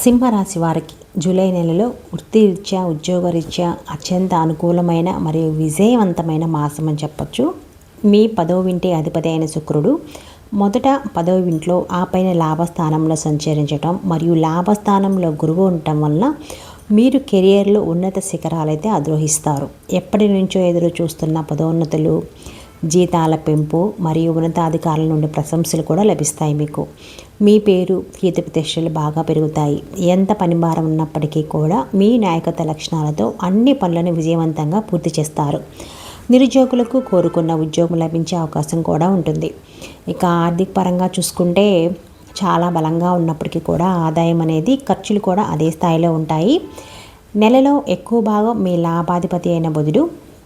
సింహరాశి వారికి జూలై నెలలో వృత్తిరీత్యా ఉద్యోగరీత్యా అత్యంత అనుకూలమైన మరియు విజయవంతమైన మాసం అని చెప్పచ్చు. మీ 10వ ఇంటి అధిపతి అయిన శుక్రుడు మొదట 10వ ఇంట్లో ఆపైన లాభస్థానంలో సంచరించటం మరియు లాభస్థానంలో గురువు ఉండటం వలన మీరు కెరియర్లో ఉన్నత శిఖరాలైతే అధిరోహిస్తారు. ఎప్పటి నుంచో ఎదురు చూస్తున్న పదోన్నతులు, జీతాల పెంపు మరియు ఉన్నతాధికారుల నుండి ప్రశంసలు కూడా లభిస్తాయి. మీ పేరు, కీర్తిప్రతిష్టలు బాగా పెరుగుతాయి. ఎంత పనిభారం ఉన్నప్పటికీ కూడా మీ నాయకత్వ లక్షణాలతో అన్ని పనులను విజయవంతంగా పూర్తి చేస్తారు. నిరుద్యోగులకు కోరుకున్న ఉద్యోగం లభించే అవకాశం కూడా ఉంటుంది. ఇక ఆర్థిక పరంగా చూసుకుంటే చాలా బలంగా ఉన్నప్పటికీ కూడా ఆదాయం అనేది, ఖర్చులు కూడా అదే స్థాయిలో ఉంటాయి. నెలలో ఎక్కువ భాగం మీ లాభాధిపతి అయిన బుధుడు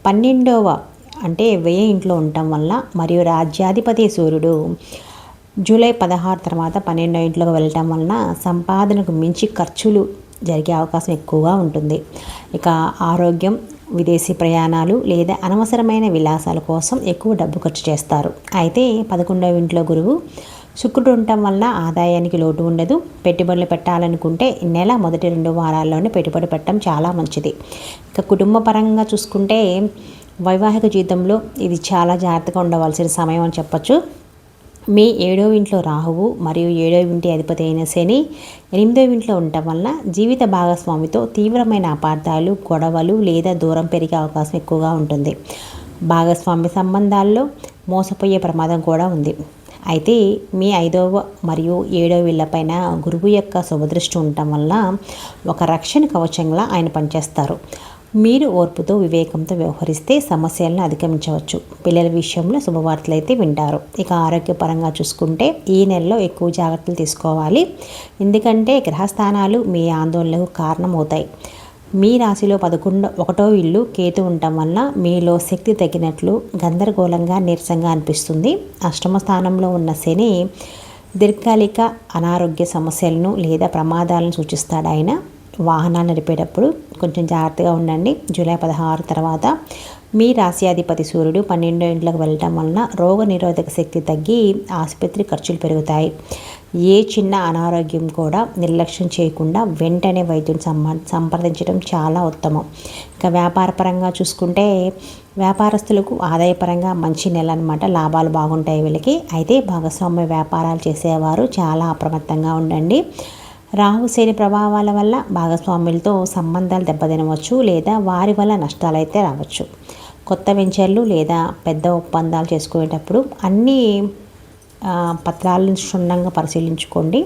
12వ అంటే వ్యయ ఇంట్లో ఉండటం వల్ల మరియు రాజ్యాధిపతి సూర్యుడు జూలై 16 తర్వాత 12వ ఇంట్లోకి వెళ్ళటం వలన సంపాదనకు మించి ఖర్చులు జరిగే అవకాశం ఎక్కువగా ఉంటుంది. ఇక ఆరోగ్యం, విదేశీ ప్రయాణాలు లేదా అనవసరమైన విలాసాల కోసం ఎక్కువ డబ్బు ఖర్చు చేస్తారు. అయితే 11వ ఇంట్లో గురువు శుక్రుడు ఉండటం వల్ల ఆదాయానికి లోటు ఉండదు. పెట్టుబడులు పెట్టాలనుకుంటే నెల మొదటి 2 వారాల్లోనే పెట్టుబడి పెట్టడం చాలా మంచిది. ఇక కుటుంబ పరంగా చూసుకుంటే వైవాహిక జీవితంలో ఇది చాలా జాగ్రత్తగా ఉండవలసిన సమయం అని చెప్పచ్చు. మీ 7వ ఇంట్లో రాహువు మరియు 7వ ఇంటి అధిపతి అయిన శని 8వ ఇంట్లో ఉండటం వల్ల జీవిత భాగస్వామితో తీవ్రమైన అపార్థాలు, గొడవలు లేదా దూరం పెరిగే అవకాశం ఎక్కువగా ఉంటుంది. భాగస్వామి సంబంధాల్లో మోసపోయే ప్రమాదం కూడా ఉంది. అయితే మీ 5వ మరియు 7వ ఇళ్లపైన గురువు యొక్క శుభదృష్టి ఉండటం వల్ల ఒక రక్షణ కవచంలా ఆయన పనిచేస్తారు. మీరు ఓర్పుతో, వివేకంతో వ్యవహరిస్తే సమస్యలను అధిగమించవచ్చు. పిల్లల విషయంలో శుభవార్తలు అయితే వింటారు. ఇక ఆరోగ్యపరంగా చూసుకుంటే ఈ నెలలో ఎక్కువ జాగ్రత్తలు తీసుకోవాలి. ఎందుకంటే గ్రహస్థానాలు మీ ఆందోళనకు కారణమవుతాయి. మీ రాశిలో 1వ ఇల్లు కేతు ఉండటం వల్ల మీలో శక్తి తగ్గినట్లు, గందరగోళంగా, నీరసంగా అనిపిస్తుంది. అష్టమ స్థానంలో ఉన్న శని దీర్ఘకాలిక అనారోగ్య సమస్యలను లేదా ప్రమాదాలను సూచిస్తాడు. ఆయన వాహనాలు నడిపేటప్పుడు కొంచెం జాగ్రత్తగా ఉండండి. జూలై 16 తర్వాత మీ రాశ్యాధిపతి సూర్యుడు 12వ ఇంట్లోకి వెళ్ళటం వలన రోగ నిరోధక శక్తి తగ్గి ఆసుపత్రి ఖర్చులు పెరుగుతాయి. ఏ చిన్న అనారోగ్యం కూడా నిర్లక్ష్యం చేయకుండా వెంటనే వైద్యుని సంప్రదించడం చాలా ఉత్తమం. ఇక వ్యాపారపరంగా చూసుకుంటే వ్యాపారస్తులకు ఆదాయపరంగా మంచి నెల అన్నమాట. లాభాలు బాగుంటాయి వీళ్ళకి. అయితే భాగస్వామ్య వ్యాపారాలు చేసేవారు చాలా అప్రమత్తంగా ఉండండి. రాహు శని ప్రభావాల వల్ల భాగస్వాములతో సంబంధాలు దెబ్బతినవచ్చు లేదా వారి వల్ల నష్టాలు అయితే రావచ్చు. కొత్త వెంచర్లు లేదా పెద్ద ఒప్పందాలు చేసుకునేటప్పుడు అన్ని పత్రాలను క్షుణ్ణంగా పరిశీలించుకోండి.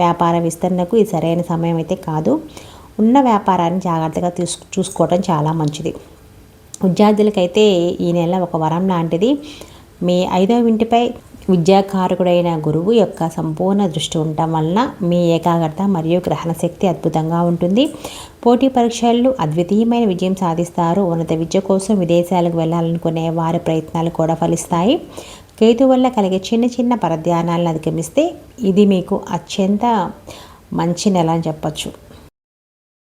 వ్యాపార విస్తరణకు ఇది సరైన సమయం అయితే కాదు. ఉన్న వ్యాపారాన్ని జాగ్రత్తగా చూసుకోవడం చాలా మంచిది. విద్యార్థులకైతే ఈ నెల ఒక వరం లాంటిది. మీ 5వ ఇంటిపై విద్యాకారకుడైన గురువు యొక్క సంపూర్ణ దృష్టి ఉండటం వలన మీ ఏకాగ్రత మరియు గ్రహణ శక్తి అద్భుతంగా ఉంటుంది. పోటీ పరీక్షల్లో అద్వితీయమైన విజయం సాధిస్తారు. ఉన్నత విద్య కోసం విదేశాలకు వెళ్ళాలనుకునే వారి ప్రయత్నాలు కూడా ఫలిస్తాయి. కేతు వల్ల కలిగే చిన్న చిన్న పరధ్యానాలను అధిగమిస్తే ఇది మీకు అత్యంత మంచి నెల అని చెప్పచ్చు.